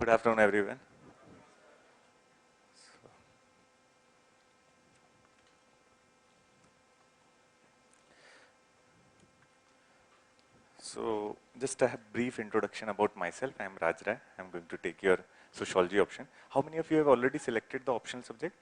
Good afternoon, everyone. So, just a brief introduction about myself. I am Raj Rai. I am going to take your sociology option. How many of you have already selected the optional subject?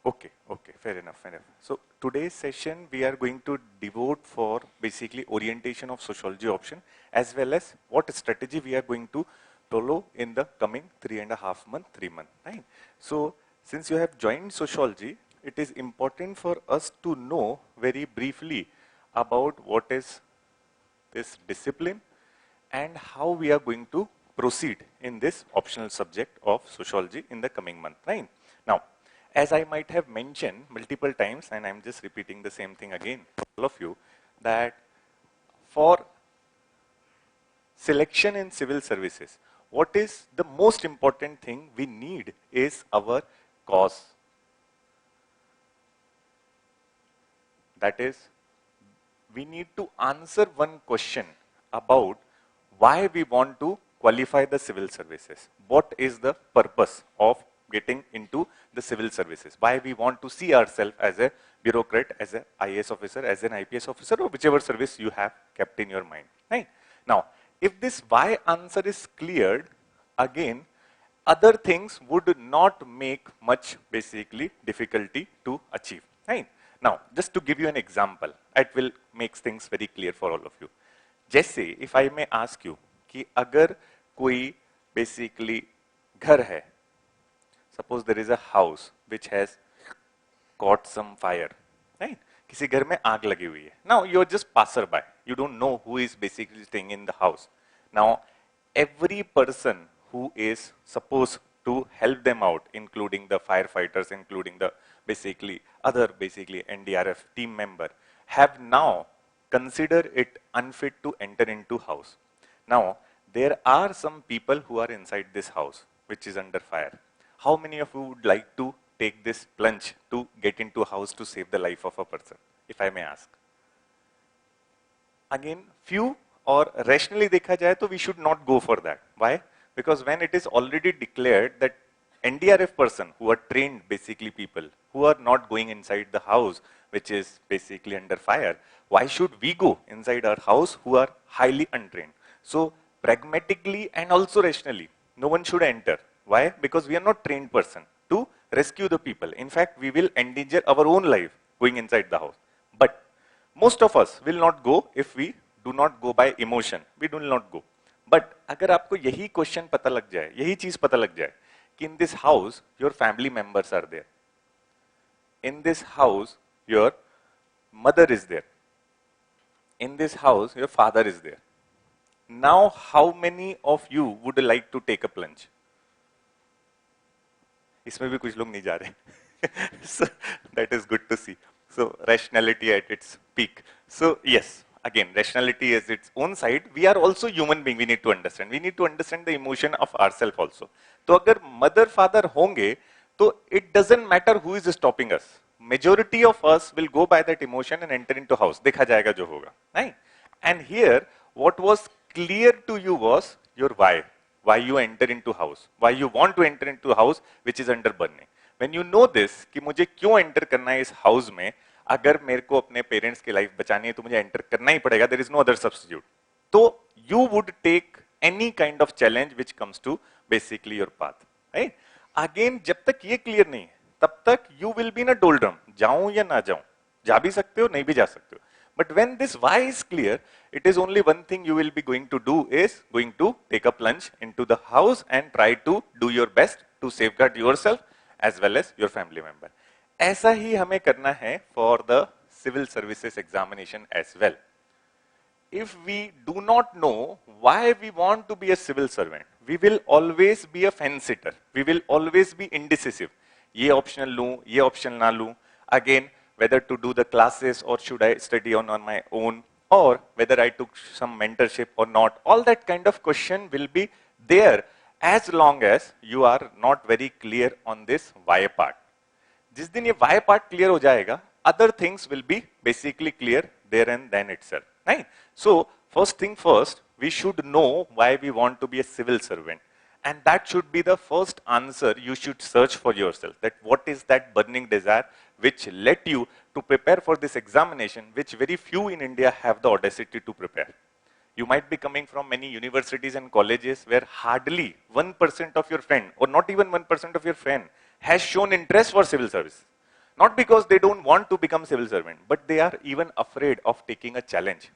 Okay, fair enough, So, today's session we are going to devote for basically orientation of sociology option as well as what strategy we are going to follow in the coming 3.5 month, 3 month, right? So, since you have joined sociology, it is important for us to know very briefly about what is this discipline and how we are going to proceed in this optional subject of sociology in the coming month, right? Now, as I might have mentioned multiple times, and I'm just repeating the same thing again for all of you, that for selection in civil services, what is the most important thing we need is our cause. That is, we need to answer one question about why we want to qualify the civil services. What is the purpose of getting into the civil services? Why we want to see ourselves as a bureaucrat, as an IAS officer, as an IPS officer, or whichever service you have kept in your mind. Right? Now, if this why answer is cleared, again, other things would not make much basically difficulty to achieve. Right? Now, just to give you an example, it will make things very clear for all of you. जैसे if I may ask you कि अगर कोई basically घर है, suppose there is a house which has caught some fire, right? किसी घर में आग लगी हुई है. Now you are just passerby. You don't know who is basically staying in the house. Now every person who is supposed to help them out, including the firefighters, including the basically other basically NDRF team member, have now considered it unfit to enter into house. Now there are some people who are inside this house which is under fire. How many of you would like to take this plunge to get into a house to save the life of a person, if I may ask? Again, few or rationally देखा जाए तो we should not go for that. Why? Because when it is already declared that NDRF person who are trained basically people who are not going inside the house which is basically under fire, why should we go inside our house who are highly untrained? So pragmatically and also rationally, no one should enter. Why? Because we are not trained person to rescue the people. In fact, we will endanger our own life going inside the house. But most of us will not go if we do not go by emotion. We do not go. But अगर आपको यही question पता लग जाए, यही चीज पता लग जाए कि in this house your family members are there, in this house your mother is there, in this house your father is there. Now how many of you would like to take a plunge? इसमें भी कुछ लोग नहीं जा रहे. So that is good to see. So rationality at its peak. So yes. Again, rationality is its own side. We are also human being. We need to understand. We need to understand the emotion of ourselves also. तो अगर mother father होंगे, तो it doesn't matter who is stopping us. Majority of us will go by that emotion and enter into house. देखा जाएगा जो होगा, right? And here, what was clear to you was your why. Why you enter into house. Why you want to enter into house which is under burning. When you know this, कि मुझे क्यों enter करना है इस house में, अगर मेरे को अपने पेरेंट्स की लाइफ बचानी है तो मुझे एंटर करना ही पड़ेगा, there is no other substitute. तो you would take any kind of challenge which comes to basically your path, right? Again, जब तक ये क्लियर नहीं है तब तक you will be in a doldrum. जाऊं या ना जाऊं, जा भी सकते हो, नहीं भी जा सकते हो. But when this why is clear, it is only one thing you will be going to do is going to take a plunge into the house and try to do your best to safeguard yourself as well as your family member. ऐसा ही हमें करना है for the civil services examination as well. If we do not know why we want to be a civil servant, we will always be a fence sitter. We will always be indecisive. ये optional लूं, ये optional ना लूं. Again, whether to do the classes or should I study on my own, or whether I took some mentorship or not. All that kind of question will be there as long as you are not very clear on this why part. जिस दिन ये why part clear हो जाएगा, other things will be basically clear there and then itself, right? So first thing first, we should know why we want to be a civil servant. And that should be the first answer you should search for yourself, that what is that burning desire which led you to prepare for this examination, which very few in India have the audacity to prepare. You might be coming from many universities and colleges where hardly 1% of your friend, or not even 1% of your friend, has shown interest for civil service. Not because they don't want to become civil servant, but they are even afraid of taking a challenge.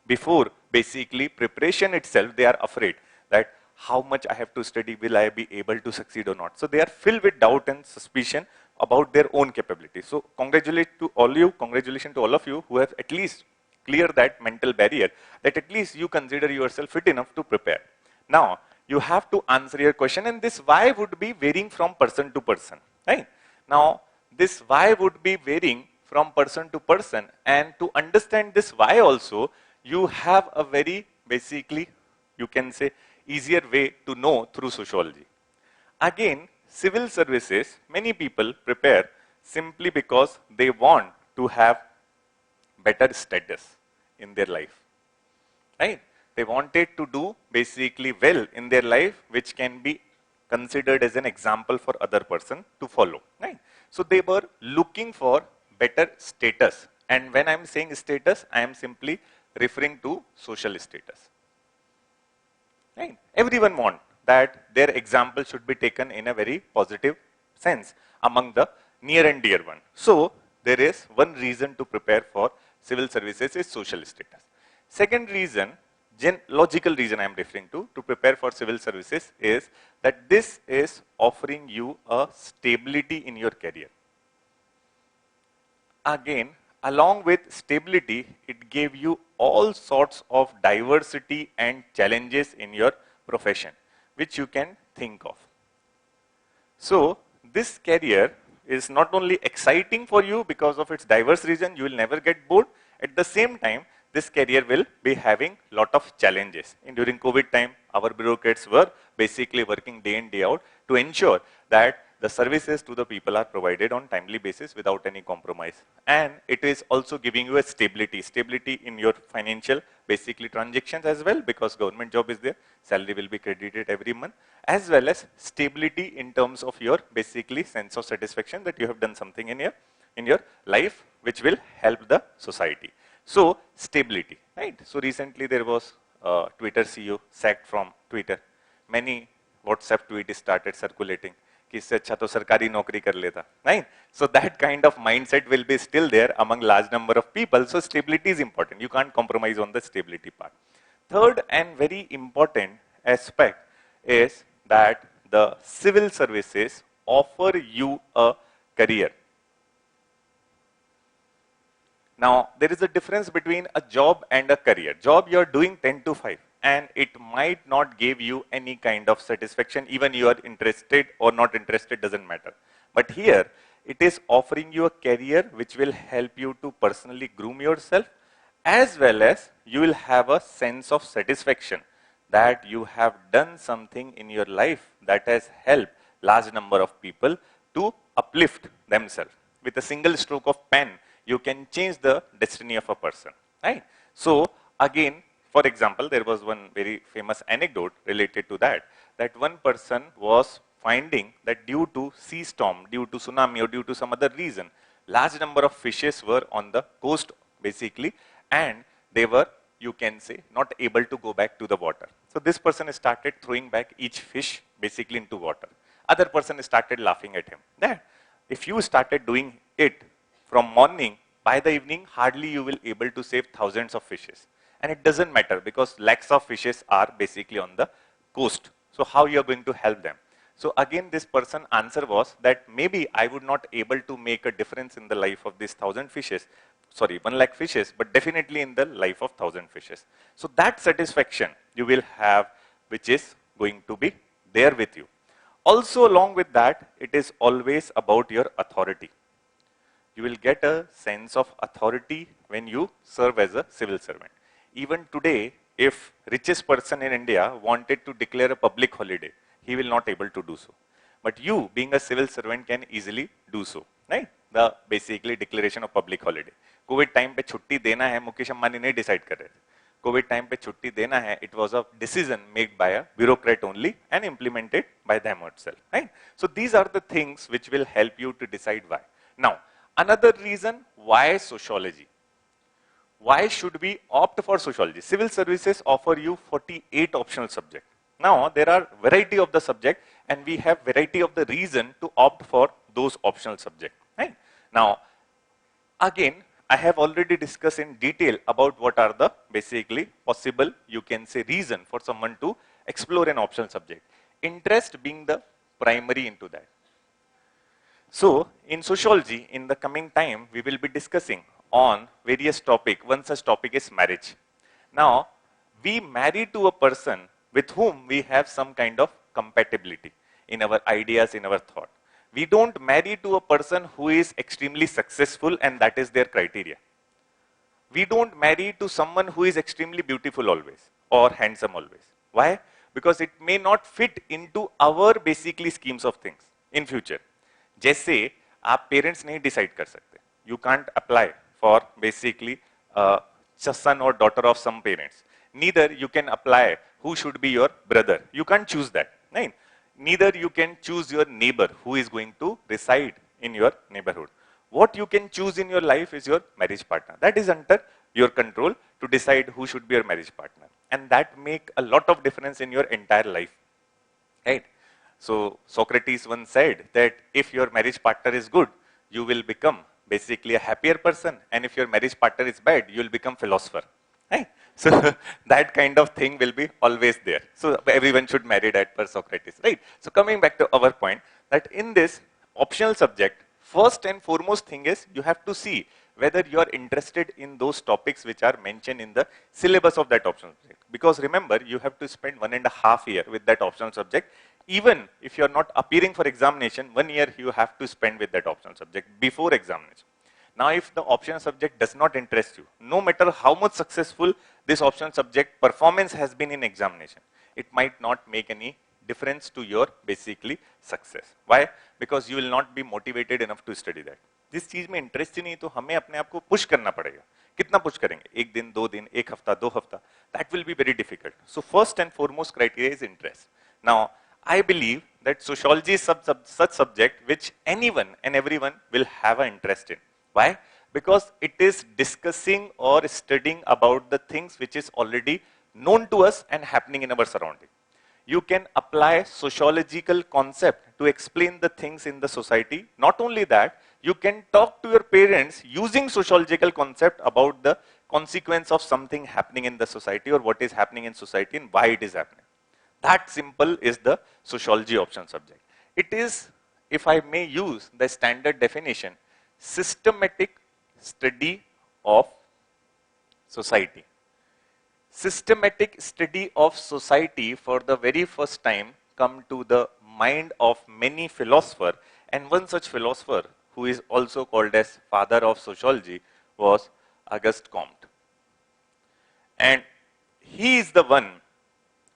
Before basically preparation itself, they are afraid that how much I have to study, will I be able to succeed or not. So they are filled with doubt and suspicion about their own capability. So congratulations to all of you who have at least cleared that mental barrier, that at least you consider yourself fit enough to prepare. Now, you have to answer your question, and this why would be varying from person to person, right? Now, this why would be varying from person to person, and to understand this why also, you have a very basically, you can say, easier way to know through sociology. Again, civil services, many people prepare simply because they want to have better status in their life, right? They wanted to do basically well in their life, which can be considered as an example for other person to follow, right? So they were looking for better status. And when I'm saying status, I am simply referring to social status, right? Everyone wants that their example should be taken in a very positive sense among the near and dear one. So there is one reason to prepare for civil services is social status. Second reason, logical reason I am referring to prepare for civil services is that this is offering you a stability in your career. Again, along with stability, it gave you all sorts of diversity and challenges in your profession, which you can think of. So this career is not only exciting for you because of its diverse reason, you will never get bored. At the same time, this career will be having lot of challenges. And during COVID time, our bureaucrats were basically working day in, day out to ensure that the services to the people are provided on timely basis without any compromise. And it is also giving you a stability in your financial basically transactions as well, because government job is there, salary will be credited every month, as well as stability in terms of your basically sense of satisfaction that you have done something in your life which will help the society. So stability, right? So recently there was Twitter CEO sacked from Twitter. Many WhatsApp tweets started circulating. कि इससे अच्छा तो सरकारी नौकरी कर लेता, right? So that kind of mindset will be still there among large number of people. So stability is important. You can't compromise on the stability part. Third and very important aspect is that the civil services offer you a career. Now, there is a difference between a job and a career. Job you are doing 10 to 5. And it might not give you any kind of satisfaction, even you are interested or not interested, doesn't matter. But here, it is offering you a career which will help you to personally groom yourself, as well as you will have a sense of satisfaction that you have done something in your life that has helped large number of people to uplift themselves. With a single stroke of pen, you can change the destiny of a person, right? So again, for example, there was one very famous anecdote related to that one person was finding that due to sea storm, due to tsunami or due to some other reason, large number of fishes were on the coast basically, and they were, you can say, not able to go back to the water. So this person started throwing back each fish basically into water. Other person started laughing at him. That if you started doing it from morning, by the evening, hardly you will able to save thousands of fishes. And it doesn't matter because lakhs of fishes are basically on the coast. So how you are going to help them? So again, this person answer was that maybe I would not able to make a difference in the life of these 1,000 fishes, sorry, 1 lakh fishes, but definitely in the life of 1,000 fishes. So that satisfaction you will have, which is going to be there with you. Also along with that, it is always about your authority. You will get a sense of authority when you serve as a civil servant. Even today, if richest person in India wanted to declare a public holiday, he will not able to do so. But you, being a civil servant, can easily do so, right? The basically declaration of public holiday. COVID time पे छुट्टी देना है, मुकेश अंबानी नहीं decide कर रहे थे. Covid time पे छुट्टी देना है, it was a decision made by a bureaucrat only and implemented by them itself, right? So these are the things which will help you to decide why. Now, another reason why sociology. Why should we opt for sociology? Civil services offer you 48 optional subjects. Now, there are variety of the subject and we have variety of the reason to opt for those optional subjects, right? Now, again, I have already discussed in detail about what are the basically possible, you can say, reason for someone to explore an optional subject. Interest being the primary into that. So, in sociology, in the coming time, we will be discussing on various topics. One such topic is marriage. Now, we marry to a person with whom we have some kind of compatibility in our ideas, in our thought. We don't marry to a person who is extremely successful and that is their criteria. We don't marry to someone who is extremely beautiful always or handsome always. Why? Because it may not fit into our basically schemes of things in future. जैसे आप parents नहीं decide कर सकते, you can't apply for basically son or daughter of some parents. Neither you can apply who should be your brother. You can't choose that, right? Neither you can choose your neighbor who is going to reside in your neighborhood. What you can choose in your life is your marriage partner. That is under your control to decide who should be your marriage partner. And that make a lot of difference in your entire life, right? So Socrates once said that if your marriage partner is good, you will become basically a happier person, and if your marriage partner is bad, you will become philosopher, right? So that kind of thing will be always there. So everyone should marry that per Socrates, right? So coming back to our point, that in this optional subject, first and foremost thing is you have to see whether you are interested in those topics which are mentioned in the syllabus of that optional subject. Because remember, you have to spend 1.5 years with that optional subject. Even if you are not appearing for examination, 1 year you have to spend with that optional subject before examination. Now, if the optional subject does not interest you, no matter how much successful this optional subject performance has been in examination, it might not make any difference to your basically success. Why? Because you will not be motivated enough to study that. जिस चीज में interest ही नहीं तो हमें अपने आप को push करना पड़ेगा. कितना पुश करेंगे? 1 दिन, 2 दिन, 1 हफ्ता, 2 हफ्ता? That will be very difficult. So first and foremost criteria is interest. Now, I believe that sociology is such subject which anyone and everyone will have an interest in. Why? Because it is discussing or studying about the things which is already known to us and happening in our surrounding. You can apply sociological concept to explain the things in the society. Not only that, you can talk to your parents using sociological concept about the consequence of something happening in the society or what is happening in society and why it is happening. That simple is the sociology optional subject. It is, if I may use the standard definition, systematic study of society. Systematic study of society for the very first time come to the mind of many philosophers, and one such philosopher who is also called as father of sociology was Auguste Comte. And he is the one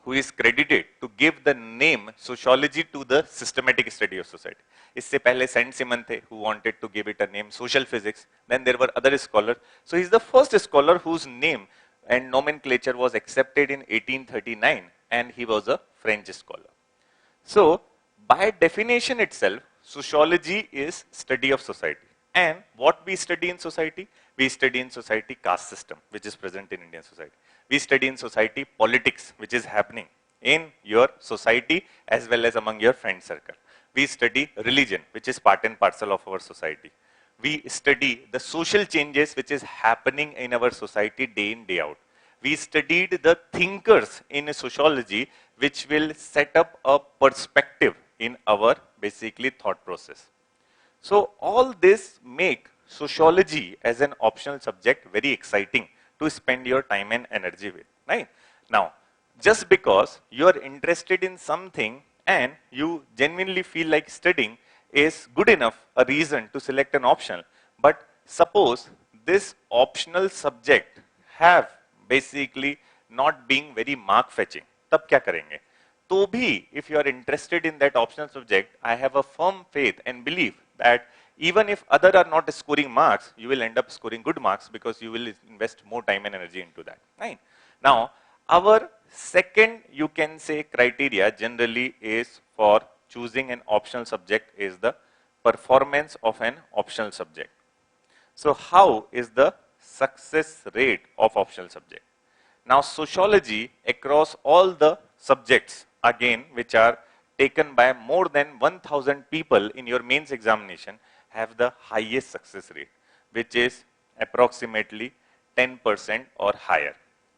who is credited to give the name sociology to the systematic study of society. इससे पहले Saint Simon थे who wanted to give it a name social physics. Then there were other scholars. So he is the first scholar whose name and nomenclature was accepted in 1839, and he was a French scholar. So by definition itself, sociology is study of society. And what we study in society? We study in society caste system, which is present in Indian society. We study in society politics, which is happening in your society as well as among your friend circle. We study religion, which is part and parcel of our society. We study the social changes which is happening in our society day in, day out. We studied the thinkers in sociology which will set up a perspective in our basically thought process. So all this make sociology as an optional subject very exciting to spend your time and energy with, right? Now, just because you are interested in something and you genuinely feel like studying is good enough a reason to select an optional. But suppose this optional subject have basically not being very mark fetching, तब क्या करेंगे? तो भी, if you are interested in that optional subject, I have a firm faith and belief that even if other are not scoring marks, you will end up scoring good marks because you will invest more time and energy into that, right? Now, our second, you can say, criteria generally is for choosing an optional subject is the performance of an optional subject. So how is the success rate of optional subject? Now, sociology across all the subjects, again, which are taken by more than 1000 people in your mains examination, have the highest success rate, which is approximately 10% or higher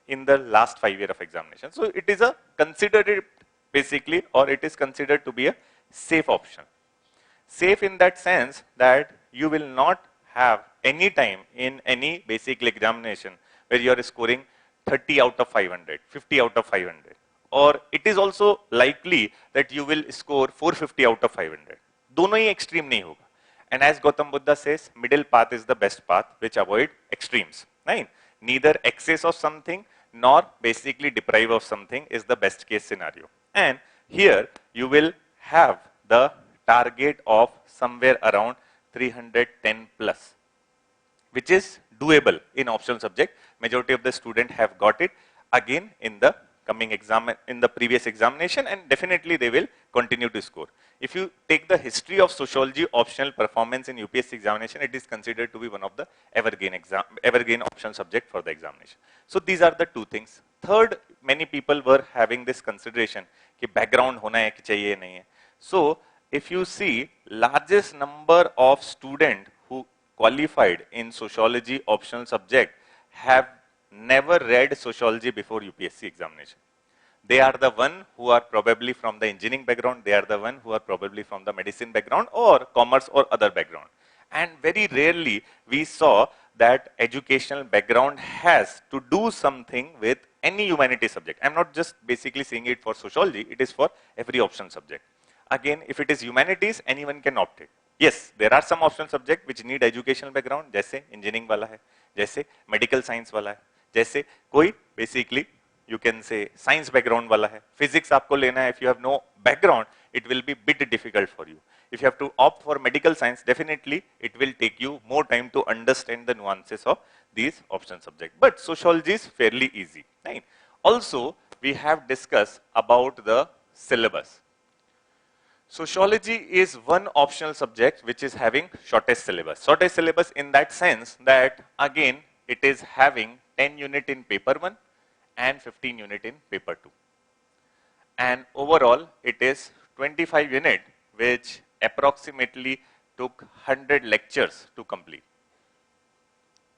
in the last 5 years of examination. So it is a considered it basically, or it is considered to be a safe option. Safe in that sense that you will not have any time in any basic examination where you are scoring 30 out of 500, 50 out of 500. Or it is also likely that you will score 450 out of 500. दोनों ही extreme नहीं होगा. And as Gautam Buddha says, middle path is the best path which avoid extremes. Right? Neither excess of something nor basically deprive of something is the best case scenario. And here you will have the target of somewhere around 310 plus, which is doable in optional subject. Majority of the student have got it again in the coming exam, in the previous examination, and definitely they will continue to score. If you take the history of sociology optional performance in UPSC examination, it is considered to be one of the evergreen optional subject for the examination. So these are the two things. Third, many people were having this consideration कि background होना है कि चाहिए नहीं है. So if you see, largest number of student who qualified in sociology optional subject have never read sociology before UPSC examination. They are the one who are probably from the engineering background, they are the one who are probably from the medicine background or commerce or other background. And very rarely we saw that educational background has to do something with any humanity subject. I'm not just basically saying it for sociology, it is for every optional subject. Again, if it is humanities, anyone can opt it. Yes, there are some optional subject which need educational background, जैसे engineering वाला है, जैसे medical science वाला है, जैसे कोई basically you can say science background वाला है. Physics आपको लेना है, if you have no background, it will be bit difficult for you. If you have to opt for medical science, definitely it will take you more time to understand the nuances of these optional subjects. But sociology is fairly easy. Right? Also, we have discussed about the syllabus. Sociology is one optional subject which is having shortest syllabus. Shortest syllabus in that sense that again it is having 10 unit in paper 1 and 15 unit in paper 2. And overall it is 25 unit which approximately took 100 lectures to complete.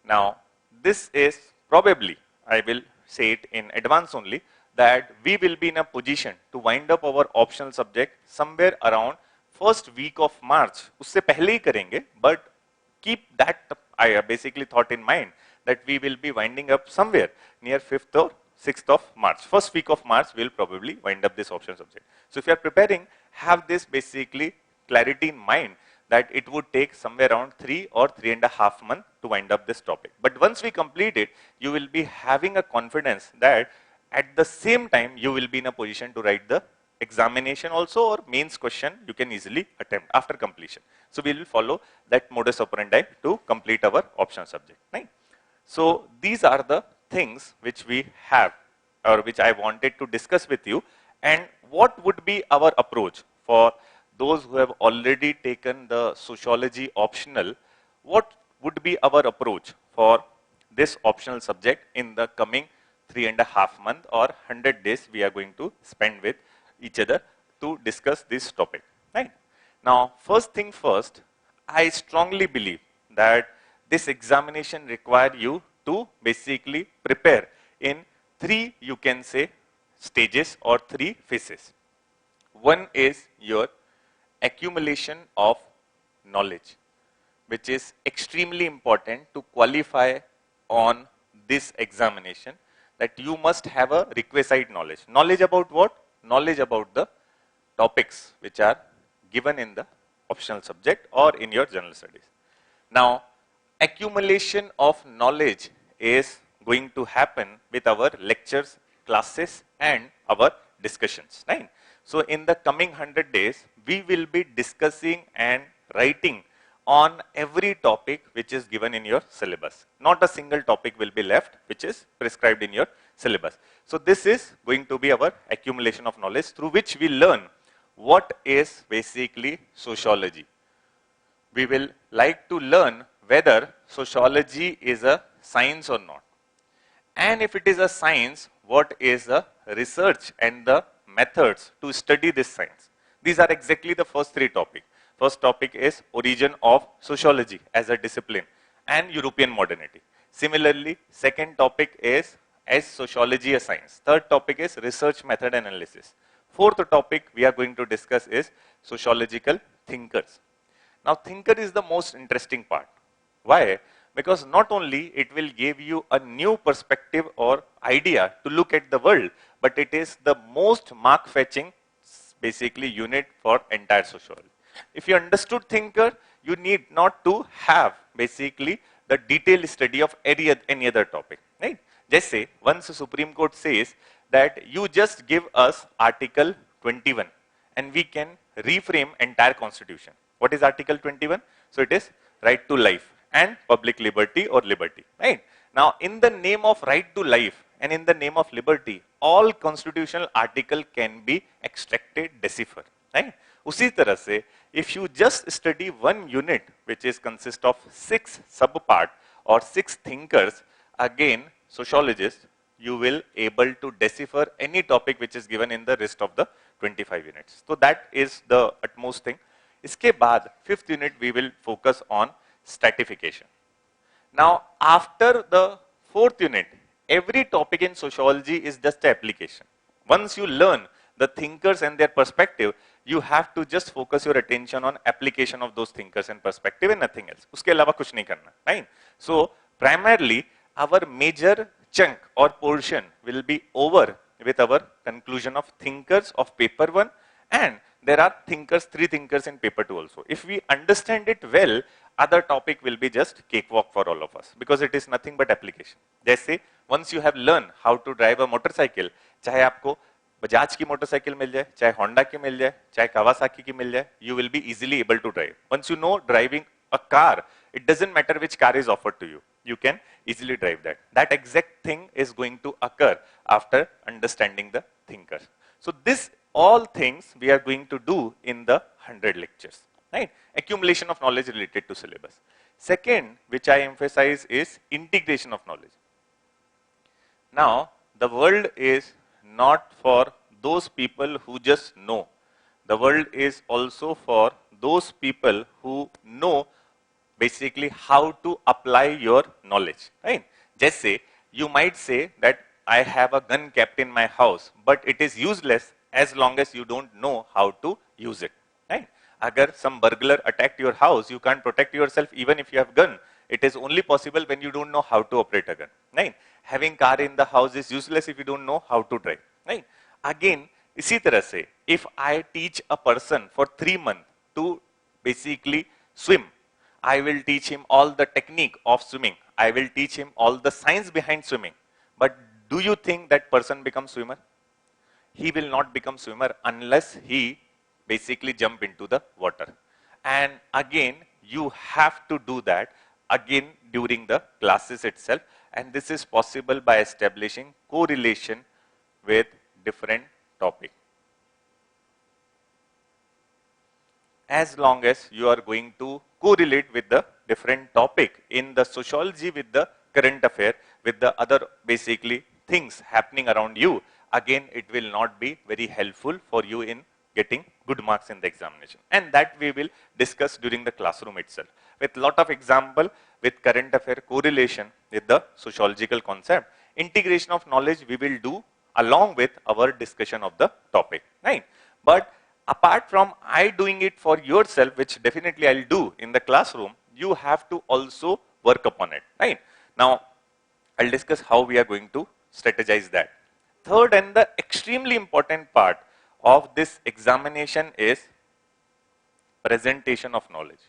Now this is probably, I will say it in advance only, that we will be in a position to wind up our optional subject somewhere around first week of March. उससे पहले ही करेंगे, but keep that I basically thought in mind that we will be winding up somewhere near 5th or 6th of March. First week of March we will probably wind up this optional subject. So if you are preparing, have this basically clarity in mind that it would take somewhere around 3 or 3.5 months to wind up this topic. But once we complete it, you will be having a confidence that at the same time you will be in a position to write the examination also, or mains question you can easily attempt after completion. So we will follow that modus operandi to complete our optional subject. Right? So these are the things which we have, or which I wanted to discuss with you. And what would be our approach for those who have already taken the sociology optional? What would be our approach for this optional subject in the coming 3.5 months or 100 days we are going to spend with each other to discuss this topic. Right? Now, first thing first, I strongly believe that this examination require you to basically prepare in 3, you can say, stages or 3 phases. One is your accumulation of knowledge, which is extremely important to qualify on this examination, that you must have a requisite knowledge. Knowledge about what? Knowledge about the topics which are given in the optional subject or in your general studies. Now, accumulation of knowledge is going to happen with our lectures, classes and our discussions. Right? So in the coming 100 days, we will be discussing and writing on every topic which is given in your syllabus. Not a single topic will be left which is prescribed in your syllabus. So this is going to be our accumulation of knowledge through which we learn what is basically sociology. We will like to learn whether sociology is a science or not. And if it is a science, what is the research and the methods to study this science? These are exactly the first three topics. First topic is origin of sociology as a discipline and European modernity. Similarly, second topic is sociology a science. Third topic is research method analysis. Fourth topic we are going to discuss is sociological thinkers. Now, thinker is the most interesting part. Why? Because not only it will give you a new perspective or idea to look at the world, but it is the most mark fetching basically unit for entire sociology. If you understood thinker, you need not to have basically the detailed study of any other topic. Right? Just say once the Supreme Court says that you just give us Article 21 and we can reframe entire constitution. What is Article 21? So it is right to life and public liberty or liberty, right? Now, in the name of right to life and in the name of liberty, all constitutional article can be extracted, deciphered, right? उसी तरह से, if you just study one unit which is consist of 6 subpart or 6 thinkers, again sociologists, you will able to decipher any topic which is given in the rest of the 25 units. So that is the utmost thing. इसके बाद 5th unit we will focus on stratification. Now, after the 4th unit, every topic in sociology is just an application. Once you learn the thinkers and their perspective, you have to just focus your attention on application of those thinkers and perspective and nothing else. उसके अलावा कुछ नहीं करना, right? So, primarily, our major chunk or portion will be over with our conclusion of thinkers of paper 1, and there are thinkers, 3 thinkers in paper 2 also. If we understand it well, other topic will be just cakewalk for all of us because it is nothing but application. जैसे once you have learned how to drive a motorcycle, चाहे आपको बजाज की motorcycle मिल जाए, चाहे Honda की मिल जाए, चाहे Kawasaki की मिल जाए, you will be easily able to drive. Once you know driving a car, it doesn't matter which car is offered to you. You can easily drive that. That exact thing is going to occur after understanding the thinkers. So this all things we are going to do in the 100 lectures, right? Accumulation of knowledge related to syllabus. Second, which I emphasize, is integration of knowledge. Now, the world is not for those people who just know. The world is also for those people who know basically how to apply your knowledge, right? Just say, you might say that I have a gun kept in my house, but it is useless as long as you don't know how to use it, right? Agar some burglar attacked your house, you can't protect yourself even if you have gun. It is only possible when you don't know how to operate a gun, right? Having car in the house is useless if you don't know how to drive, right? Again, इसी तरह से, if I teach a person for 3 months to basically swim, I will teach him all the technique of swimming. I will teach him all the science behind swimming. But do you think that person becomes swimmer? He will not become swimmer unless he basically jump into the water. And again, you have to do that again during the classes itself. And this is possible by establishing correlation with different topic. As long as you are going to correlate with the different topic in the sociology with the current affair, with the other basically things happening around you, again it will not be very helpful for you in getting good marks in the examination. And that we will discuss during the classroom itself with lot of example with current affair correlation with the sociological concept. Integration of knowledge we will do along with our discussion of the topic, right? But apart from I doing it for yourself, which definitely I'll do in the classroom, you have to also work upon it, right? Now, I'll discuss how we are going to strategize that. Third and the extremely important part of this examination is presentation of knowledge.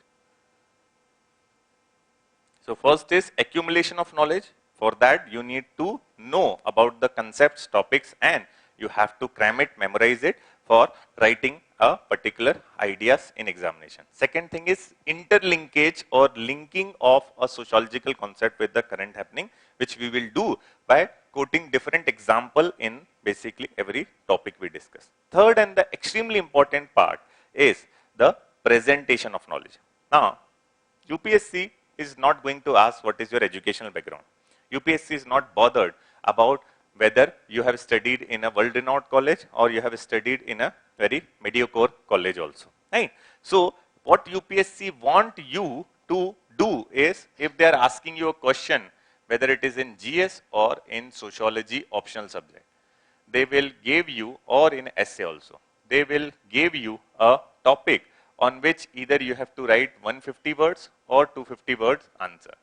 So first is accumulation of knowledge. For that, you need to know about the concepts, topics, and you have to cram it, memorize it for writing a particular ideas in examination. Second thing is interlinkage or linking of a sociological concept with the current happening, which we will do by quoting different example in basically every topic we discuss. Third and the extremely important part is the presentation of knowledge. Now, UPSC is not going to ask what is your educational background. UPSC is not bothered about whether you have studied in a world-renowned college or you have studied in a very mediocre college also. Right? So, what UPSC want you to do is, if they are asking you a question, whether it is in GS or in sociology optional subject, they will give you, or in essay also, they will give you a topic on which either you have to write 150 words or 250 words answer.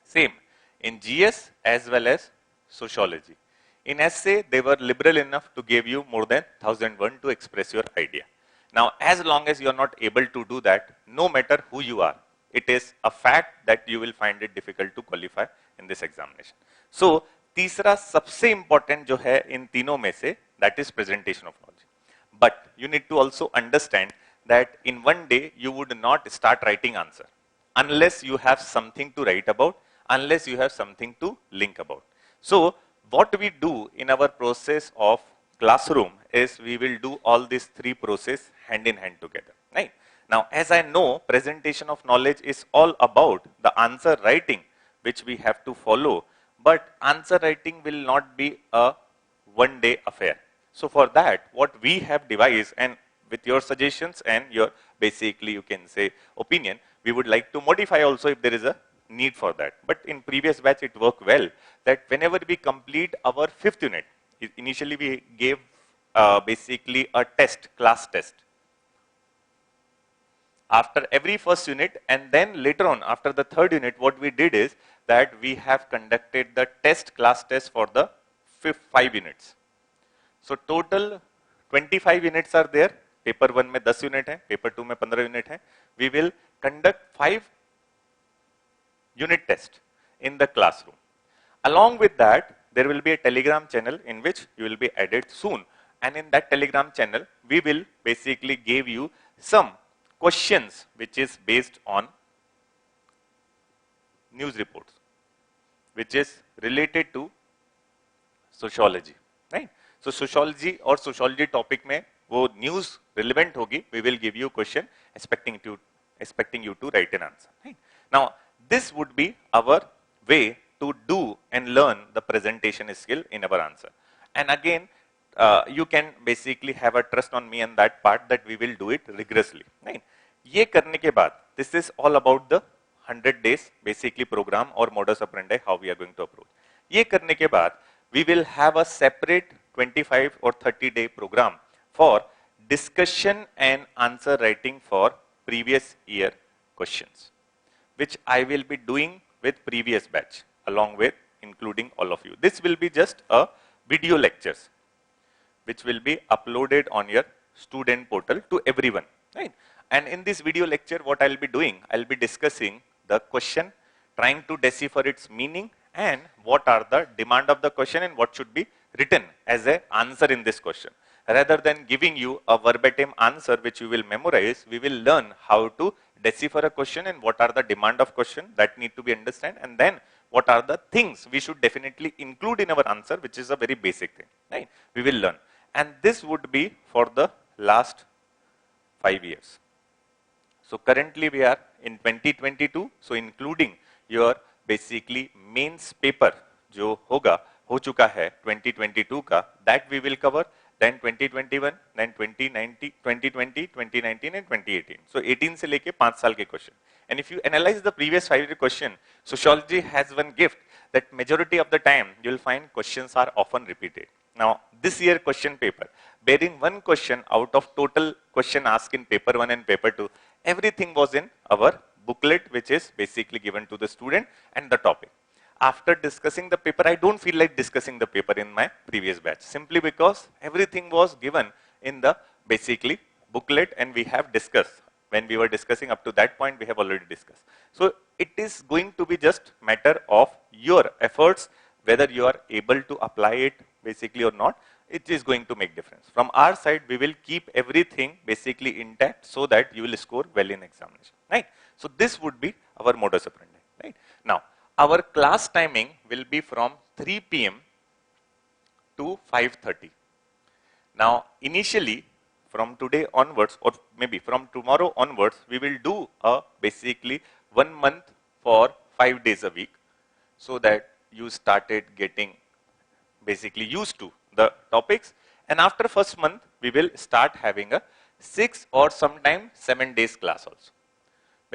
Same in GS as well as sociology. In essay, they were liberal enough to give you more than 1000 words to express your idea. Now, as long as you are not able to do that, no matter who you are, it is a fact that you will find it difficult to qualify in this examination. So, तीसरा सबसे important जो है इन तीनों में से, that is presentation of knowledge. But you need to also understand that in one day you would not start writing answer unless you have something to write about, unless you have something to link about. So, what we do in our process of classroom is we will do all these three processes hand in hand together. Right? Now, as I know, presentation of knowledge is all about the answer writing, which we have to follow, but answer writing will not be a one-day affair. So, for that, what we have devised, and with your suggestions and your basically you can say opinion, we would like to modify also if there is a need for that. But in previous batch it worked well that whenever we complete our 5th unit, initially we gave basically a test, class test after every first unit, and then later on after the 3rd unit what we did is that we have conducted the test, class test for the 5 units. So total 25 units are there. Paper 1 में 10 unit है, paper 2 में 15 unit है. We will conduct 5 unit test in the classroom. Along with that, there will be a Telegram channel in which you will be added soon. And in that Telegram channel, we will basically give you some questions which is based on news reports, which is related to sociology. Right? So sociology or sociology topic में वो news relevant होगी, we will give you a question expecting you to write an answer. Right? Now, this would be our way to do and learn the presentation skill in our answer. And again, you can basically have a trust on me and that part that we will do it rigorously. Right? ये करने के बाद, this is all about the 100 days basically program or modus operandi how we are going to approach. ये करने के बाद, we will have a separate 25 or 30-day program for discussion and answer writing for previous year questions, which I will be doing with previous batch along with including all of you. This will be just a video lectures which will be uploaded on your student portal to everyone. Right? And in this video lecture, what I'll be doing, I'll be discussing the question, trying to decipher its meaning and what are the demand of the question and what should be written as an answer in this question. Rather than giving you a verbatim answer which you will memorize, we will learn how to decipher a question and what are the demand of question that need to be understood, and then what are the things we should definitely include in our answer, which is a very basic thing. Right? We will learn. And this would be for the last 5 years. So currently we are in 2022, so including your basically mains paper जो होगा हो चुका है 2022 का, that we will cover, then 2021, then 2020, 2019 and 2018. So 18 से लेके 5 साल के question. And if you analyze the previous 5-year question, sociology has one gift that majority of the time you will find questions are often repeated. Now this year question paper, bearing one question out of total question asked in paper 1 and paper 2, everything was in our booklet which is basically given to the student and the topic. After discussing the paper, I don't feel like discussing the paper in my previous batch, simply because everything was given in the basically booklet and we have discussed. When we were discussing up to that point, we have already discussed. So it is going to be just matter of your efforts, whether you are able to apply it basically or not. it is going to make difference. From our side, we will keep everything basically intact so that you will score well in examination, right? So this would be our modus operandi, right? Now, our class timing will be from 3 p.m. to 5:30. Now, initially, from today onwards, or maybe from tomorrow onwards, we will do a basically 1 month for 5 days a week, so that you started getting basically used to the topics. And after first month, we will start having a 6 or sometime 7 days class also.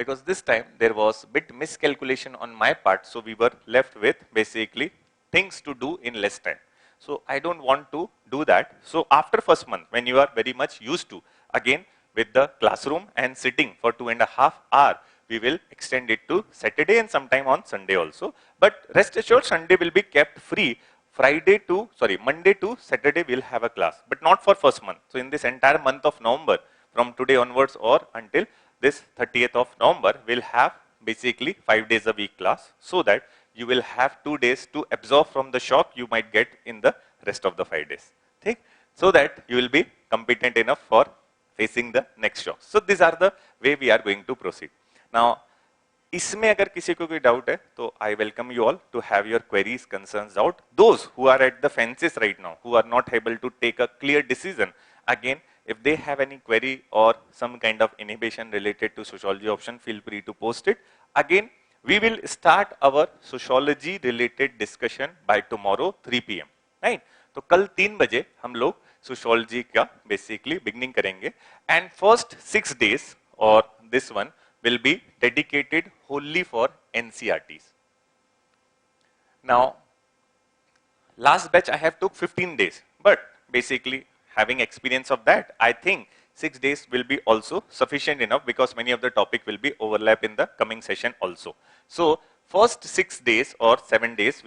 Because this time there was bit miscalculation on my part, so we were left with basically things to do in less time. So I don't want to do that. So after first month, when you are very much used to, again with the classroom and sitting for 2.5 hours, we will extend it to Saturday and sometime on Sunday also. But rest assured, Sunday will be kept free. Monday to Saturday we'll have a class, but not for first month. So in this entire month of November, from today onwards or until this 30th of November, we'll have basically 5 days a week class, so that you will have 2 days to absorb from the shock you might get in the rest of the 5 days. Okay? So that you will be competent enough for facing the next shock. So these are the way we are going to proceed. Now, इसमें अगर किसी को कोई doubt है तो I welcome you all to have your queries concerns doubt those who are at the fences right now who are not able to take a clear decision again if they have any query or some kind of inhibition related to sociology option, feel free to post it. Again, we will start our sociology related discussion by tomorrow 3 p.m. right? तो कल 3 बजे हम लोग sociology का basically beginning करेंगे and first 6 days or this one will be dedicated wholly for NCRTs. Now, last batch I have took 15 days, but basically having experience of that, I think 6 days will be also sufficient enough because many of the topic will be overlap in the coming session also. So, first 6 days or 7 days,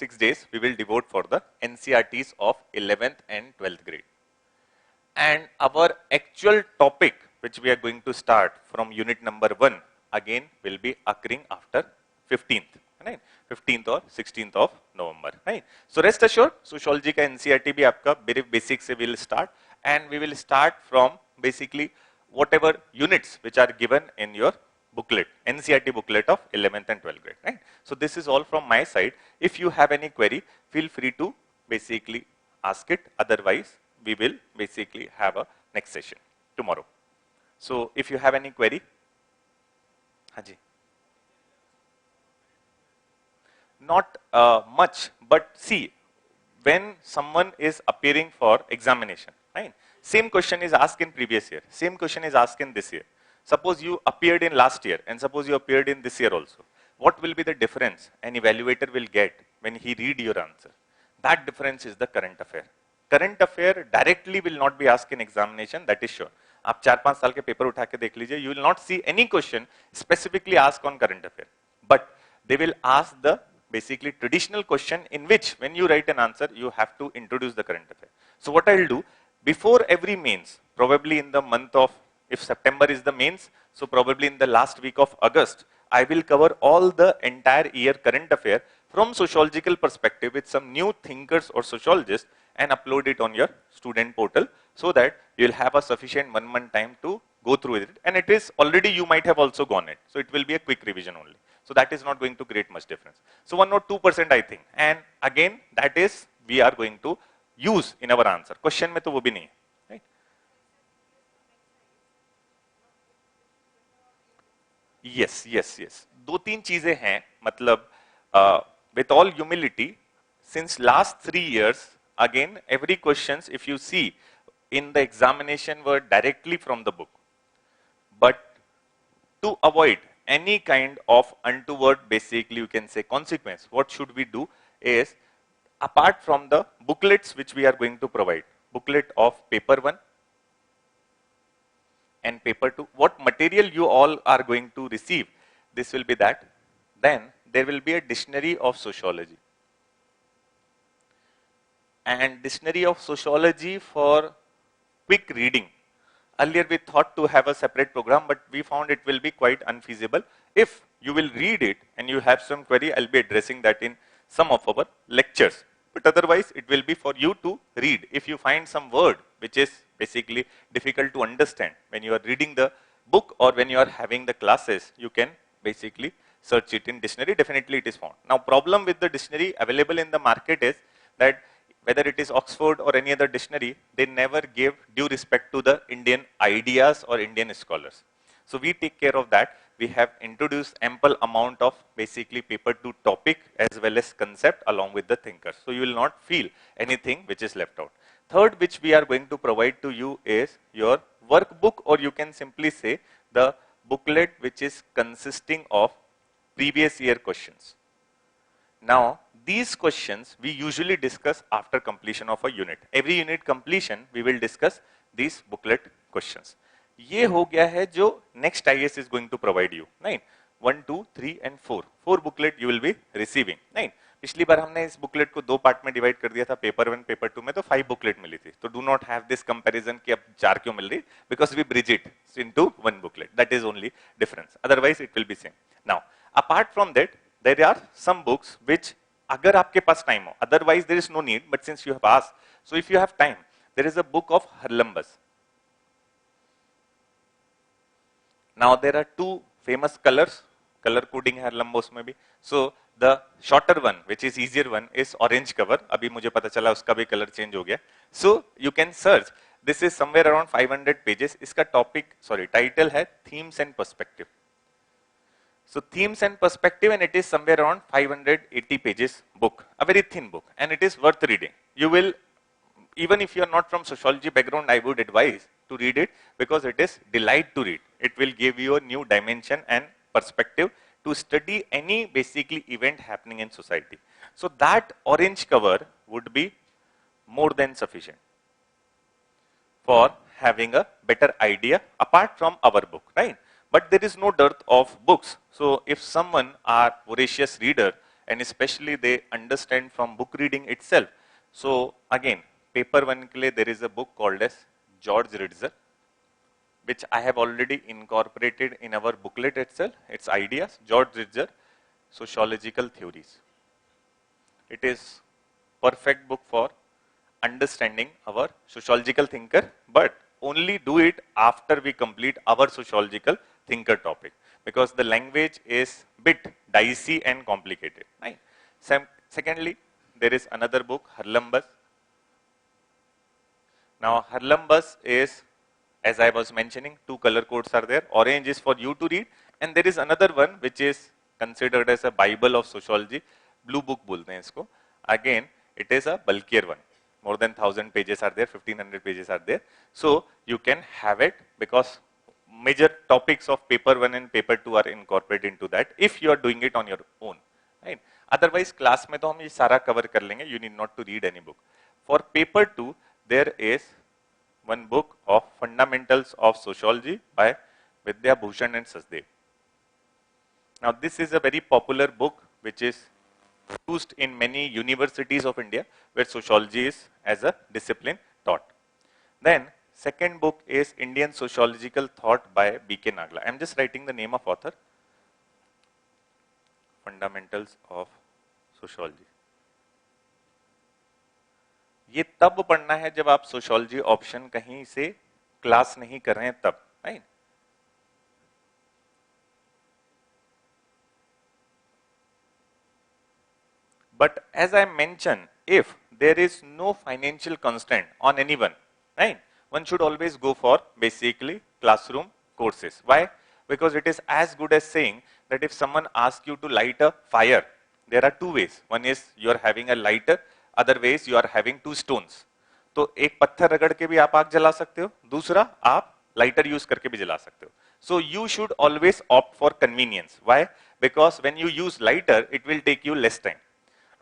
6 days we will devote for the NCRTs of 11th and 12th grade. And our actual topic, which we are going to start from unit number 1, again will be occurring after 15th, right? 15th or 16th of November, right? So rest assured, sociology का NCRT भी आपका very basic से will start, and we will start from basically whatever units which are given in your booklet, NCRT booklet of 11th and 12th grade, right? So this is all from my side. If you have any query, feel free to basically ask it. Otherwise, we will basically have a next session tomorrow. So if you have any query, Haji. Not much, but see, when someone is appearing for examination, right? Same question is asked in previous year, same question is asked in this year. Suppose you appeared in last year and suppose you appeared in this year also. What will be the difference an evaluator will get when he read your answer? That difference is the current affair. Current affair directly will not be asked in examination, that is sure. आप 4-5 साल के paper उठा के देख लीजिए, you will not see any question specifically asked on current affair. But they will ask the basically traditional question in which when you write an answer, you have to introduce the current affair. So what I will do, before every mains, probably in the month of, if September is the mains, so probably in the last week of August, I will cover all the entire year current affair from sociological perspective with some new thinkers or sociologists and upload it on your student portal so that you will have a sufficient 1 month time to go through it. And it is already, you might have also gone it. So it will be a quick revision only. So that is not going to create much difference. So 1 or 2% I think. And again, that is we are going to use in our answer. Question में तो वो भी नहीं है, right? Yes, yes, yes. 2-3 चीजें हैं, मतलब with all humility, since last 3 years, again every questions if you see in the examination were directly from the book. But to avoid any kind of untoward, basically you can say consequence, what should we do is, apart from the booklets which we are going to provide, booklet of paper 1 and paper 2, what material you all are going to receive, this will be that. Then there will be a dictionary of sociology. And dictionary of sociology for quick reading. Earlier we thought to have a separate program, but we found it will be quite unfeasible. If you will read it and you have some query, I'll be addressing that in some of our lectures. but otherwise it will be for you to read. If you find some word which is basically difficult to understand when you are reading the book or when you are having the classes, you can basically search it in dictionary. Definitely it is found. Now problem with the dictionary available in the market is that whether it is Oxford or any other dictionary, they never give due respect to the Indian ideas or Indian scholars. So we take care of that. We have introduced ample amount of basically paper to topic as well as concept along with the thinkers. So you will not feel anything which is left out. Third, which we are going to provide to you is your workbook, or you can simply say the booklet which is consisting of previous year questions. Now, these questions we usually discuss after completion of a unit. Every unit completion, we will discuss these booklet questions. ये हो गया है जो next IAS is going to provide you. 9, 1, 2, 3 and 4. 4 booklet you will be receiving. 9. पिछली बार हमने इस booklet को 2 part में डिवाइड कर दिया था, पेपर 1, पेपर 2 में तो 5 बुकलेट मिली थी. तो do not have this comparison कि अब 4 क्यों मिल रही, because we bridge it into 1 booklet. That is only difference. Otherwise it will be same. Now apart from that there are some books which अगर आपके पास टाइम हो, otherwise there is no need, but since you have asked, so if you have time, there is a book of Harlambus. Now there are 2 famous colors, color coding है हरलम्बस में भी. So the shorter one, which is easier one, is orange cover. अभी मुझे पता चला उसका भी color change हो गया. So you can search. This is somewhere around 500 pages. इसका topic, title है themes and perspective. So themes and perspective, and it is somewhere around 580 pages book, a very thin book, and it is worth reading. You will, even if you are not from sociology background, I would advise to read it because it is delight to read. It will give you a new dimension and perspective to study any basically event happening in society. So that orange cover would be more than sufficient for having a better idea apart from our book, right? But there is no dearth of books. So if someone are voracious reader and especially they understand from book reading itself, so again, paper 1 के लिए there is a book called as George Ritzer, which I have already incorporated in our booklet itself. Its ideas, George Ritzer, Sociological Theories. It is perfect book for understanding our sociological thinker, but only do it after we complete our sociological thinker topic, because the language is bit dicey and complicated. Right? Secondly, there is another book, Hurlumbus. Now, Hurlumbus is, as I was mentioning, 2 color codes are there. Orange is for you to read, and there is another one which is considered as a Bible of sociology. Blue book bolte hain isko. Again, it is a bulkier one. More than 1000 pages are there, 1500 pages are there. So you can have it because major topics of paper 1 and paper 2 are incorporated into that if you are doing it on your own. Right? Otherwise, class mein to hum ye sara cover kar lenge. You need not to read any book. For paper 2, there is one book of Fundamentals of Sociology by Vidya Bhushan and Sachdev. Now, this is a very popular book which is used in many universities of India where sociology is as a discipline taught. Then, second book is Indian Sociological Thought by B.K. Nagla. I am just writing the name of author. Fundamentals of Sociology. ये तब पढ़ना है जब आप sociology option कहीं से class नहीं कर रहे हैं तब, right? But as I mentioned, if there is no financial constraint on anyone, right, one should always go for basically classroom courses. Why? Because it is as good as saying that if someone asks you to light a fire, there are 2 ways. One is you are having a lighter, other ways you are having 2 stones. तो एक पत्थर रगड़ के भी आप आग जला सकते हो, दूसरा आप लाइटर यूज करके भी जला सकते हो. So you should always opt for convenience. Why? Because when you use lighter, it will take you less time.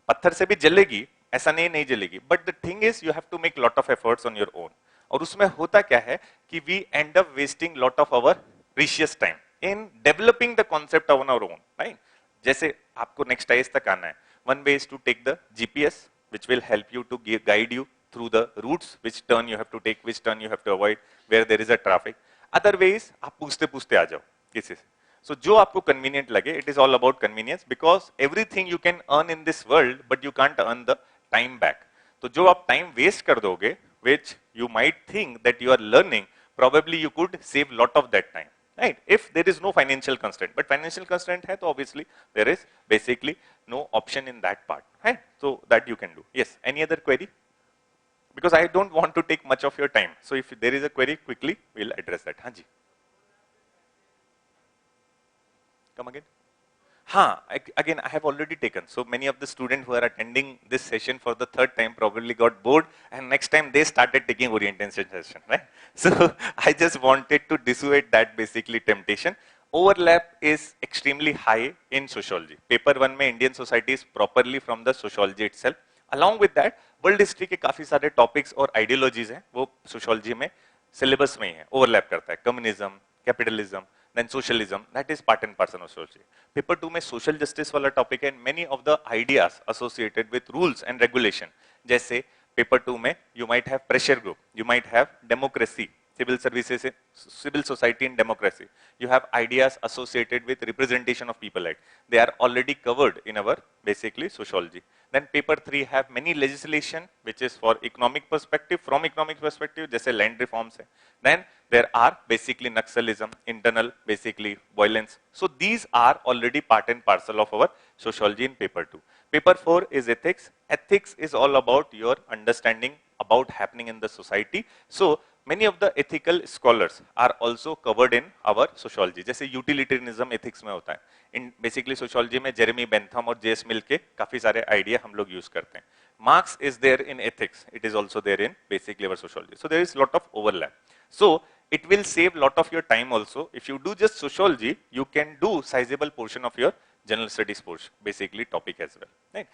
पत्थर से भी जलेगी, ऐसा नहीं जलेगी, but the thing is you have to make lot of efforts on your own. और उसमें होता क्या है कि we end up wasting lot of our precious time in developing the concept on our own, right? जैसे आपको next IAS तक आना है, one way is to take the GPS, which will help you to guide you through the routes, which turn you have to take, which turn you have to avoid, where there is a traffic. Other ways, आप पूछते आ जाओ किसी से. So जो आपको convenient लगे, it is all about convenience, because everything you can earn in this world, but you can't earn the time back. तो जो आप time waste कर दोगे, which you might think that you are learning, probably you could save lot of that time, right? If there is no financial constraint, but financial constraint है, तो obviously there is basically no option in that part, right? So that you can do. Yes, any other query? Because I don't want to take much of your time. So if there is a query, quickly we'll address that. हाँ जी. Come again? Again, I have already taken. So many of the students who are attending this session for the third time probably got bored, and next time they started taking orientation session, right? So I just wanted to dissuade that basically temptation. Overlap is extremely high in sociology. Paper 1 में Indian society is properly from the sociology itself. Along with that, world history के काफी सारे topics और ideologies हैं, वो sociology में syllabus में ही है, overlap करता है. Communism, capitalism, then socialism, that is part and parcel of sociology. Paper 2 में social justice वाला topic है, and many of the ideas associated with rules and regulation. जैसे paper 2 में you might have pressure group, you might have democracy, civil services, civil society and democracy. You have ideas associated with representation of people. They are already covered in our basically sociology. Then paper 3 have many legislation which is for economic perspective, from economic perspective, जैसे land reforms है. Then there are basically Naxalism, internal basically violence. So these are already part and parcel of our sociology in paper 2. Paper 4 is ethics. Ethics is all about your understanding about happening in the society. So many of the ethical scholars are also covered in our sociology. जैसे utilitarianism ethics में होता है. In basically sociology में Jeremy Bentham और J.S. Mill के काफी सारे idea हम लोग use करते हैं. Marx is there in ethics. It is also there in basically our sociology. So there is lot of overlap. So it will save lot of your time also. If you do just sociology, you can do sizable portion of your general studies portion, basically topic as well. Right?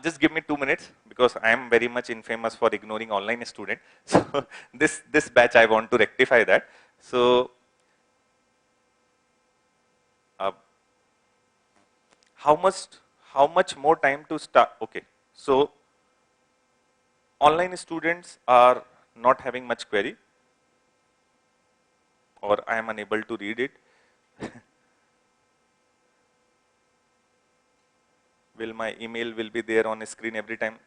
Just give me 2 minutes because I am very much infamous for ignoring online student. So this batch I want to rectify that. So how much more time to start? Okay, so online students are not having much query, or I am unable to read it. Will my email will be there on screen every time?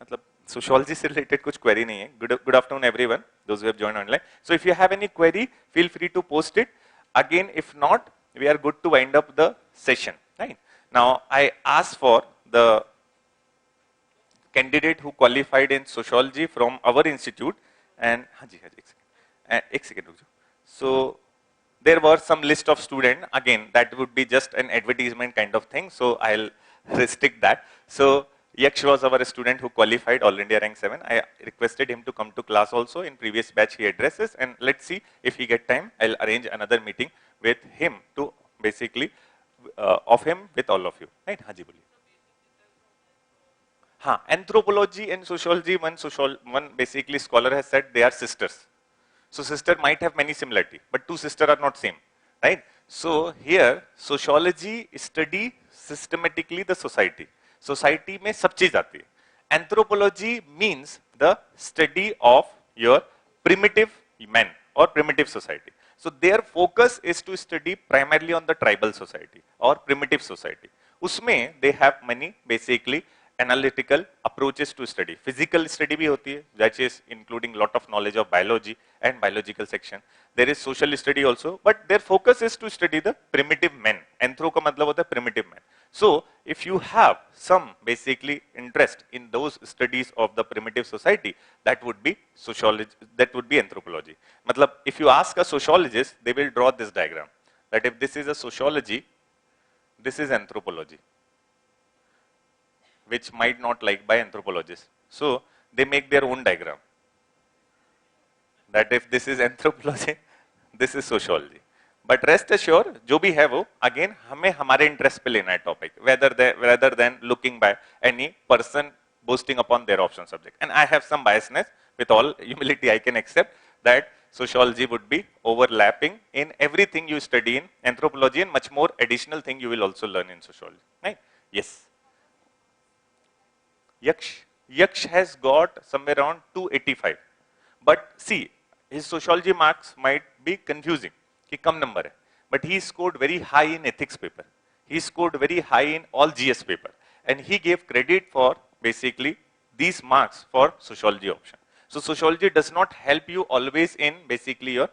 मतलब sociology से related कुछ query नहीं है. Good afternoon everyone, those who have joined online. So if you have any query, feel free to post it. Again, if not, we are good to wind up the session. Right? Now I asked for the candidate who qualified in sociology from our institute, and एक second रुक जाओ. So there were some list of students. Again, that would be just an advertisement kind of thing. So I'll restrict that. So Yaksh was our student who qualified All India rank 7. I requested him to come to class also. In previous batch he addresses, and let's see if he get time. I'll arrange another meeting with him to basically of him with all of you. Right? हाँ जी बोलिए. हाँ, anthropology and sociology, one basically scholar has said they are sisters. So sister might have many similarity, but two sisters are not same, right? So here sociology study systematically the society. Society में सब चीज आती है. Anthropology means the study of your primitive men or primitive society. So their focus is to study primarily on the tribal society or primitive society. उसमें they have many basically analytical approaches to study. Physical study भी होती है, that is including lot of knowledge of biology and biological section. There is social study also, but their focus is to study the primitive men. Anthro का मतलब होता है primitive men. So if you have some basically interest in those studies of the primitive society, that would be sociology, that would be anthropology. मतलब if you ask a sociologist, they will draw this diagram. That if this is a sociology, this is anthropology, which might not like by anthropologists. So they make their own diagram. That if this is anthropology, this is sociology. But rest assured, जो भी है वो, again हमें हमारे interest पे लेना है topic, rather than looking by any person boasting upon their option subject. And I have some biasness. With all humility, I can accept that sociology would be overlapping in everything you study in anthropology, and much more additional thing you will also learn in sociology. Right? Yes. Yaksh has got somewhere around 285. But see, his sociology marks might be confusing. कि कम number है. But he scored very high in ethics paper. He scored very high in all GS paper. And he gave credit for basically these marks for sociology option. So sociology does not help you always in basically your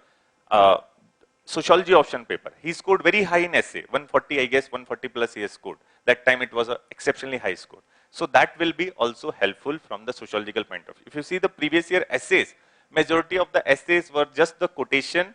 sociology option paper. He scored very high in essay, 140, I guess 140 plus he has scored. That time it was an exceptionally high score. So that will be also helpful from the sociological point of view. If you see the previous year essays, majority of the essays were just the quotation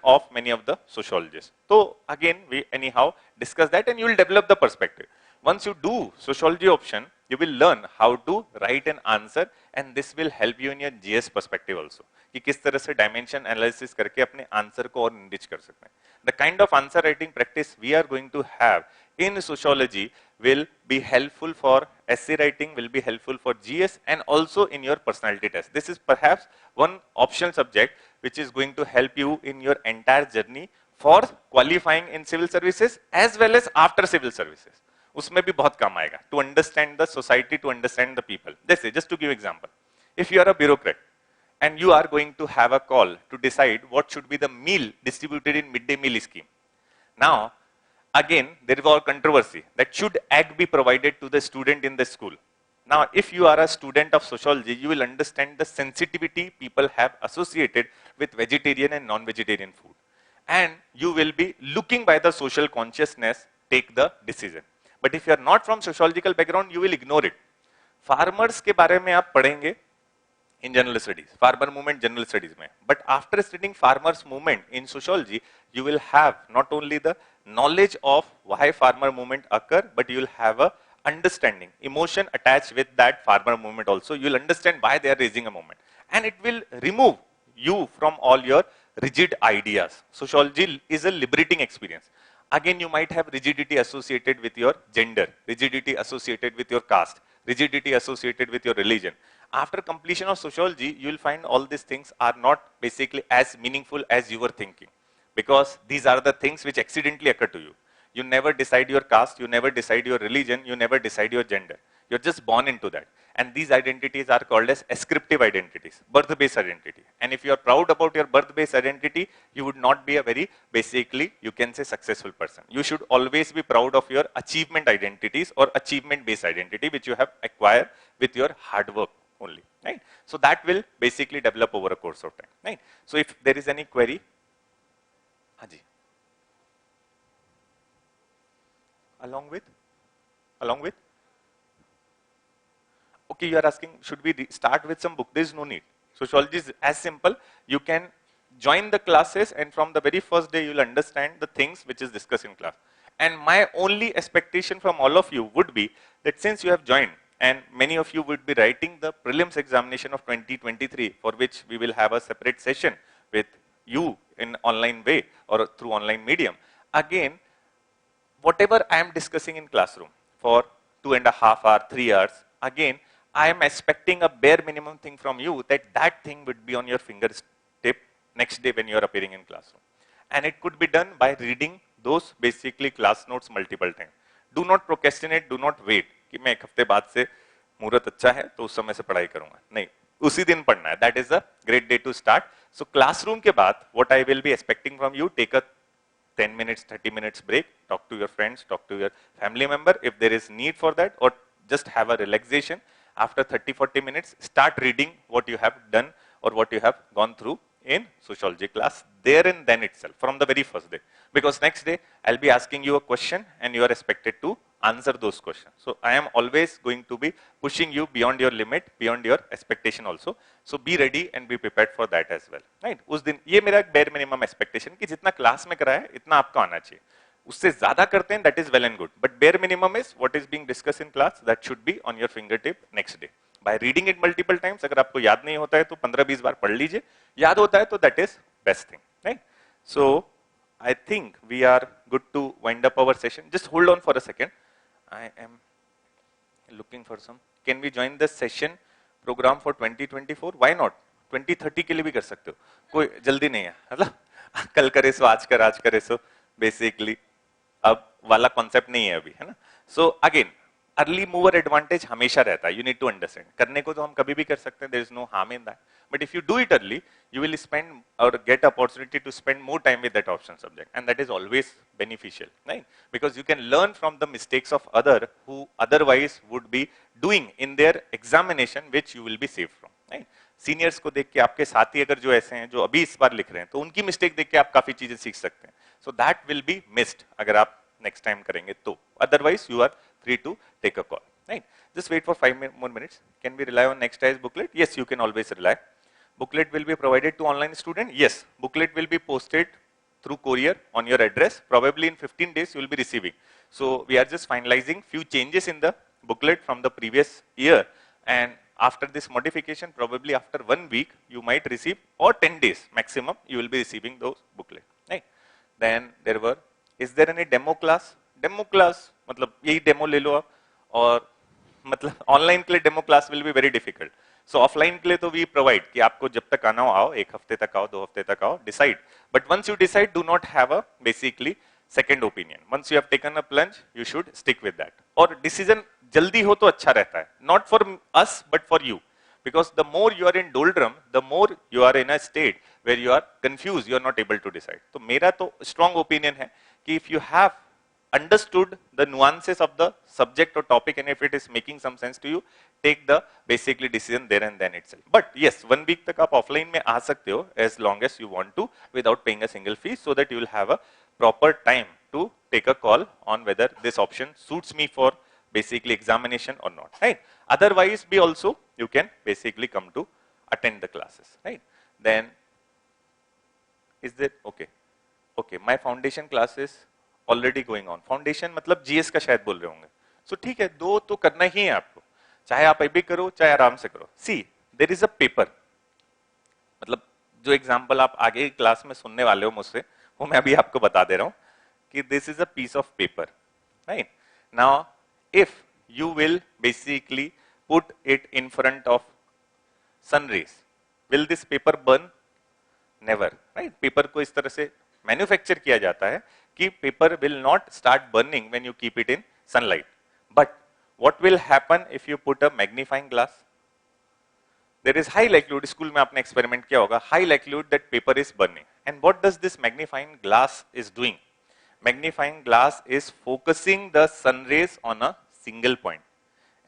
of many of the sociologists. So again, we anyhow discuss that and you will develop the perspective. Once you do sociology option, you will learn how to write an answer and this will help you in your GS perspective also. कि किस तरह से dimension analysis करके अपने answer को और enrich कर सकते हैं. The kind of answer writing practice we are going to have in sociology will be helpful for essay writing, will be helpful for GS and also in your personality test. This is perhaps one optional subject which is going to help you in your entire journey for qualifying in civil services as well as after civil services. उसमें भी बहुत काम आएगा to understand the society, to understand the people. जैसे just to give example, if you are a bureaucrat and you are going to have a call to decide what should be the meal distributed in midday meal scheme. Now, again, there was controversy that should egg be provided to the student in the school. Now, if you are a student of sociology, you will understand the sensitivity people have associated with vegetarian and non-vegetarian food. And you will be looking by the social consciousness, take the decision. But if you are not from sociological background, you will ignore it. Farmers के बारे में आप पढ़ेंगे in general studies, farmer movement general studies में. But after studying farmers movement in sociology, you will have not only the knowledge of why farmer movement occur, but you will have a understanding, emotion attached with that farmer movement also. You will understand why they are raising a movement. And it will remove you from all your rigid ideas. Sociology is a liberating experience. Again, you might have rigidity associated with your gender, rigidity associated with your caste, rigidity associated with your religion. After completion of sociology, you will find all these things are not basically as meaningful as you were thinking. Because these are the things which accidentally occur to you. You never decide your caste, you never decide your religion, you never decide your gender. You're just born into that. And these identities are called as ascriptive identities, birth-based identity. And if you're proud about your birth-based identity, you would not be a very, basically, you can say successful person. You should always be proud of your achievement identities or achievement-based identity, which you have acquired with your hard work only, right? So that will basically develop over a course of time, right? So if there is any query, Haji. Along with? Okay, you are asking, should we start with some book? There is no need. Sociology is as simple. You can join the classes and from the very first day you will understand the things which is discussed in class. And my only expectation from all of you would be that since you have joined and many of you would be writing the prelims examination of 2023 for which we will have a separate session with you in online way or through online medium. Again, whatever I am discussing in classroom for 2.5 hours, 3 hours, again, I am expecting a bare minimum thing from you that thing would be on your fingertip next day when you are appearing in classroom. And it could be done by reading those basically class notes multiple times. Do not procrastinate, do not wait कि मैं एक हफ्ते बाद से मुहूर्त अच्छा है तो उस समय से पढ़ाई करूंगा. नहीं, उसी दिन पढ़ना है. That is a great day to start. So classroom के बाद what I will be expecting from you, take a 10 minutes, 30 minutes break, talk to your friends, talk to your family member if there is need for that, or just have a relaxation. After 30-40 minutes, start reading what you have done or what you have gone through in sociology class there and then itself from the very first day. Because next day, I'll be asking you a question and you are expected to answer those questions. So I am always going to be pushing you beyond your limit, beyond your expectation also. So be ready and be prepared for that as well. Right? उस दिन ये मेरा bare minimum expectation कि जितना class में कराया इतना आपको आना चाहिए. उससे ज्यादा करते हैं that is well and good. But bare minimum is what is being discussed in class that should be on your fingertip next day. By reading it multiple times, अगर आपको याद नहीं होता है तो 15-20 बार पढ़ लीजिए. याद होता है तो that is best thing. Right? So I think we are good to wind up our session. Just hold on for a second. I am looking for some. Can we join the session program for 2024? Why not? 2030 के लिए भी कर सकते हो. कोई जल्दी नहीं है, है ना? कल करे सो आज करे सो basically अब वाला concept नहीं है अभी, है ना? So again, early mover advantage हमेशा रहता है, यू नीड टू अंडरस्टैंड. करने को तो हम कभी भी कर सकते हैं, there is no harm in that, but if you do it early you will spend or get opportunity to spend more time with that option subject, and that is always beneficial, right? Because you can learn from the mistakes of other who otherwise would be doing in their examination, which you will be saved from, right? Seniors को देख के, आपके साथी अगर जो ऐसे हैं जो अभी इस बार लिख रहे हैं, तो उनकी मिस्टेक देख के आप काफी चीजें सीख सकते हैं. So that will be missed अगर आप नेक्स्ट टाइम करेंगे तो. Otherwise you are free to take a call, right? Just wait for 5 more minutes. Can we rely on next IAS booklet? Yes, you can always rely. Booklet will be provided to online student. Yes, booklet will be posted through courier on your address. Probably in 15 days you will be receiving. So we are just finalizing few changes in the booklet from the previous year, and after this modification, probably after 1 week you might receive, or 10 days maximum, you will be receiving those booklet, right? Then there were, is there any demo class? Demo class मतलब यही demo ले लो आप, और मतलब online के लिए demo class will be very difficult. So offline के लिए तो वी प्रोवाइड कि आपको जब तक आना हो आओ, 1 हफ्ते तक आओ, 2 हफ्ते तक आओ, decide. But once you decide, do not have a basically second opinion. Once you have taken a plunge, you should stick with that. और डिसीजन जल्दी हो तो अच्छा रहता है, not for us but for you, because the more you are in doldrum, the more you are in a state where you are confused, you are not able to decide. तो मेरा तो strong opinion है कि if you have understood the nuances of the subject or topic, and if it is making some sense to you, take the basically decision there and then itself. But yes, 1 week तक आप offline में आ सकते हो as long as you want to, without paying a single fee, so that you will have a proper time to take a call on whether this option suits me for basically examination or not, right? Otherwise be also you can basically come to attend the classes, right? Then is that okay? Okay, my foundation classes already going on. Foundation मतलब GS का शायद बोल रहे होंगे. सो ठीक है, 2 तो करना ही है आपको, चाहे आप अभी करो चाहे आराम से करो. सी देयर इज अ पेपर, मतलब जो एग्जांपल आप आगे क्लास में सुनने वाले हो मुझसे, वो मैं अभी आपको बता दे रहा हूं कि this is a piece of paper, right? Now if you will basically put it in front of sun rays, will this paper burn? Never, right? Paper को इस तरह से मैन्युफैक्चर किया जाता है कि paper will not start burning when you keep it in sunlight. But what will happen if you put a magnifying glass? There is high likelihood, school में आपने एक्सपेरिमेंट किया होगा, high likelihood that paper is burning. And what does this magnifying glass is doing? Magnifying glass is focusing the sun rays on a single point,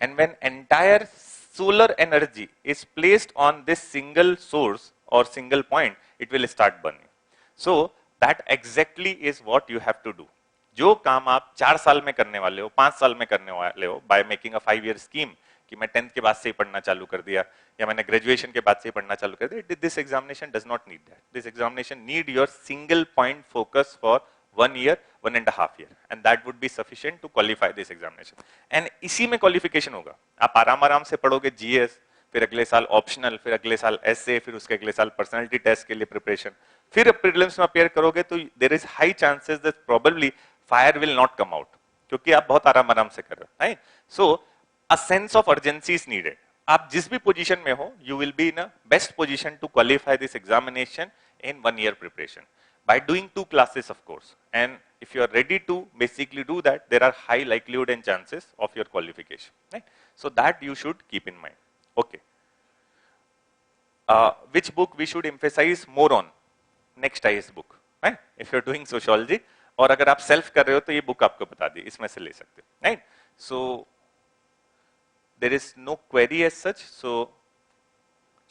and when entire solar energy is placed on this single source or single point, it will start burning. So that exactly is what you have to do. जो काम आप 4 साल में करने वाले हो, 5 साल में करने वाले हो, by making a 5-year scheme, कि मैं 10th के बाद से ही पढ़ना चालू कर दिया, या मैंने ग्रेजुएशन के बाद से ही पढ़ना चालू कर दिया, this examination does not need that. This examination need your single point focus for 1 year, 1.5 year, and that would be sufficient to qualify this examination. And इसी में qualification होगा. आप आराम से पढ़ोगे GS, फिर अगले साल ऑप्शनल, फिर अगले साल essay, फिर उसके अगले साल पर्सनालिटी टेस्ट के लिए प्रिपरेशन, फिर प्रीलिम्स में अपेयर करोगे तो there is high chances that probably fire will not come out, क्योंकि आप बहुत आराम से कर रहे हो, राइट? So a sense of urgency is needed. आप जिस भी पोजीशन में हो, you will be in a best position to qualify this examination in 1 year preparation by doing 2 classes, of course. And if you are ready to basically do that, there are high likelihood and chances of your qualification, right? So that you should keep in mind. Okay. Which book we should emphasize more on? Next IAS book, right? If you are doing sociology, और अगर आप self कर रहे हो तो ये book आपको बता दी, इसमें से ले सकते हो, राइट? सो there is no query as such, so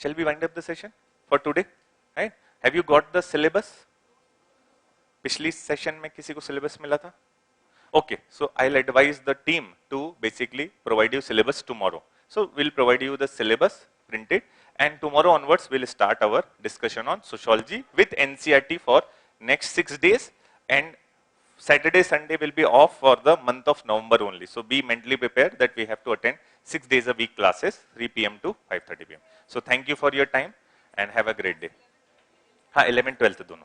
shall we wind up the session for today, right? Have you got the syllabus? पिछली सेशन में किसी को सिलेबस मिला था? Okay, so I'll advise the team to basically provide you syllabus tomorrow. So we'll provide you the syllabus printed, and tomorrow onwards we'll start our discussion on sociology with NCERT for next 6 days, and Saturday, Sunday will be off for the month of November only. So be mentally prepared that we have to attend 6 days a week classes, 3 p.m. to 5:30 p.m. So thank you for your time and have a great day. हाँ, 11th 12th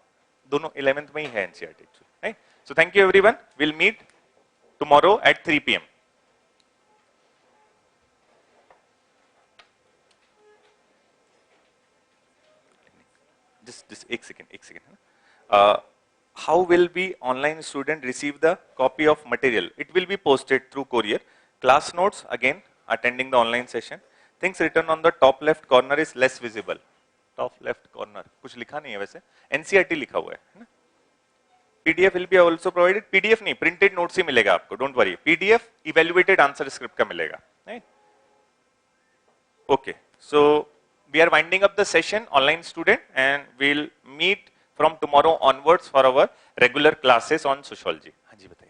दोनों 11th में ही है NCERT, right? So thank you everyone. We'll meet tomorrow at 3 p.m. Just एक second. How will be online student receive the copy of material? It will be posted through courier. Class notes, again, attending the online session. Things written on the top left corner is less visible. Top left corner. कुछ लिखा नहीं है वैसे. NCERT लिखा हुआ है. PDF will be also provided. PDF नहीं, printed notes ही मिलेगा आपको. Don't worry. PDF evaluated answer script का मिलेगा. Right? Okay. So we are winding up the session, online student, and we'll meet from tomorrow onwards for our regular classes on sociology. हाँ जी बताइए.